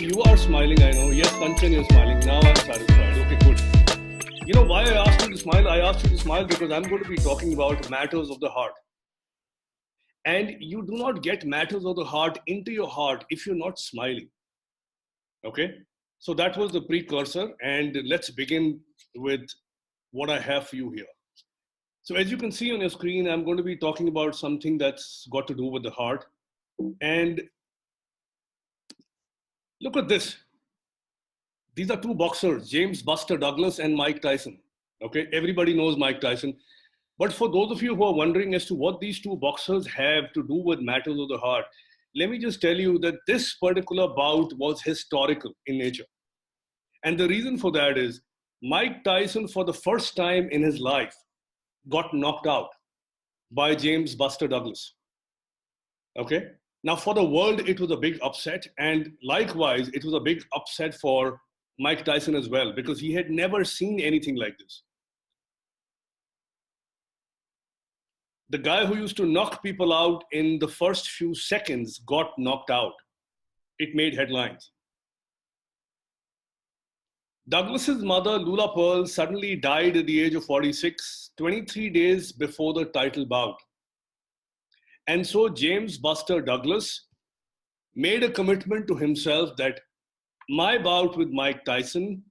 you are smiling, I know. Yes, Kanchan, you're smiling. Now I'm satisfied. Okay, good. You know why I asked you to smile? I asked you to smile because I'm going to be talking about matters of the heart. And you do not get matters of the heart into your heart if you're not smiling. Okay? So that was the precursor. And let's begin with what I have for you here. So, as you can see on your screen, I'm going to be talking about something that's got to do with the heart. And look at this. These are two boxers, James Buster Douglas and Mike Tyson. Okay, everybody knows Mike Tyson. But for those of you who are wondering as to what these two boxers have to do with matters of the heart, let me just tell you that this particular bout was historical in nature. And the reason for that is Mike Tyson, for the first time in his life, got knocked out by James Buster Douglas. Okay? Now, for the world, it was a big upset. And likewise, it was a big upset for Mike Tyson as well, because he had never seen anything like this. The guy who used to knock people out in the first few seconds got knocked out. It made headlines. Douglas's mother, Lula Pearl, suddenly died at the age of 46, 23 days before the title bout. And so James Buster Douglas made a commitment to himself that my bout with Mike Tyson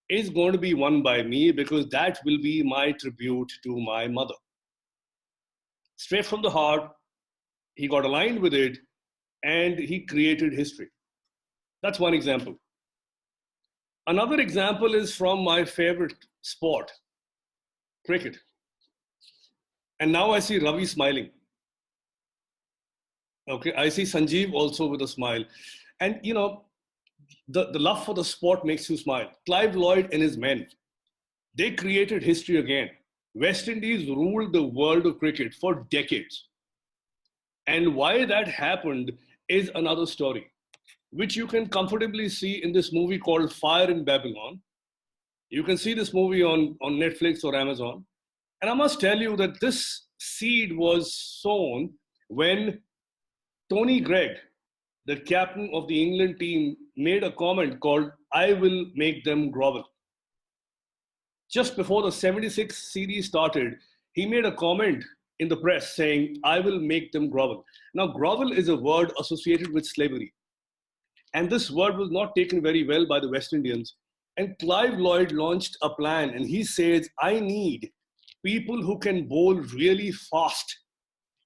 is going to be won by me because that will be my tribute to my mother. Straight from the heart, he got aligned with it and he created history. That's one example. Another example is from my favorite sport, cricket. And now I see Ravi smiling. Okay, I see Sanjeev also with a smile. And you know, the love for the sport makes you smile. Clive Lloyd and his men, they created history again. West Indies ruled the world of cricket for decades. And why that happened is another story, which you can comfortably see in this movie called Fire in Babylon. You can see this movie on Netflix or Amazon. And I must tell you that this seed was sown when Tony Gregg, the captain of the England team, made a comment called, I will make them grovel. Just before the 76 series started, he made a comment in the press saying, I will make them grovel. Now, grovel is a word associated with slavery. And this word was not taken very well by the West Indians. And Clive Lloyd launched a plan and he says, I need people who can bowl really fast.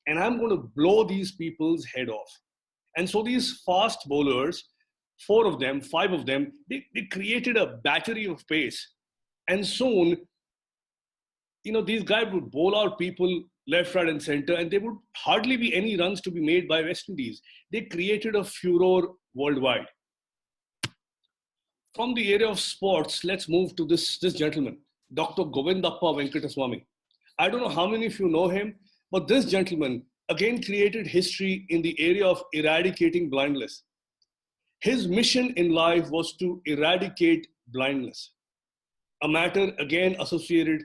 And I'm going to blow these people's head off. And so these fast bowlers, 4 of them, 5 of them, they created a battery of pace. And soon, you know, these guys would bowl out people left, right, and center, and there would hardly be any runs to be made by West Indies. They created a furor worldwide. From the area of sports, let's move to this gentleman, Dr. Govindappa Venkataswamy. I don't know how many of you know him, but this gentleman again created history in the area of eradicating blindness. His mission in life was to eradicate blindness, a matter again associated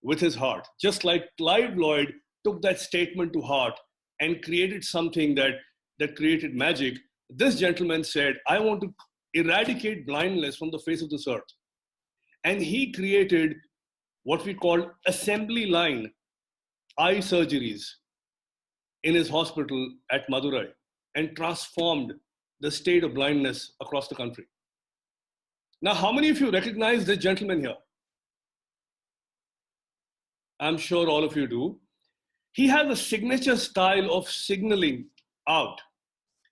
with his heart. Just like Clive Lloyd took that statement to heart and created something that created magic, this gentleman said, I want to eradicate blindness from the face of this earth. And he created what we call assembly line eye surgeries in his hospital at Madurai and transformed the state of blindness across the country. Now, how many of you recognize this gentleman here? I'm sure all of you do. He has a signature style of signaling out.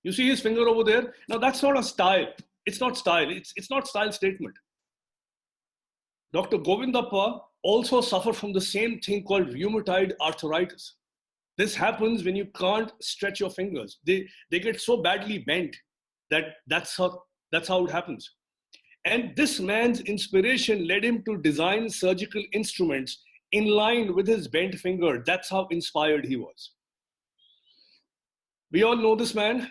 You see his finger over there? Now, that's not a style. It's not style. It's not style statement. Dr. Govindappa also suffered from the same thing called rheumatoid arthritis. This happens when you can't stretch your fingers. They get so badly bent that's how it happens. And this man's inspiration led him to design surgical instruments in line with his bent finger. That's how inspired he was. We all know this man.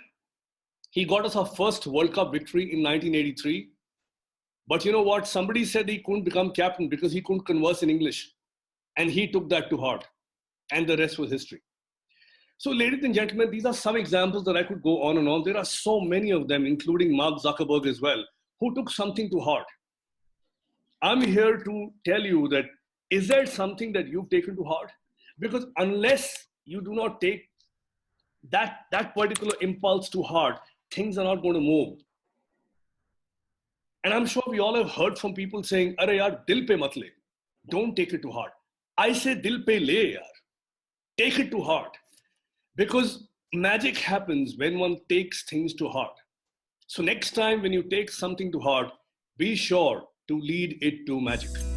He got us our first World Cup victory in 1983. But you know what? Somebody said he couldn't become captain because he couldn't converse in English. And he took that to heart. And the rest was history. So, ladies and gentlemen, these are some examples that I could go on and on. There are so many of them, including Mark Zuckerberg as well, who took something to heart. I'm here to tell you that is that something that you've taken to heart? Because unless you do not take that particular impulse to heart, things are not going to move. And I'm sure we all have heard from people saying, "Arey yaar, dil pe mat le." Don't take it to heart. I say dil pe le yaar. Take it to heart. Because magic happens when one takes things to heart. So next time when you take something to heart, be sure to lead it to magic.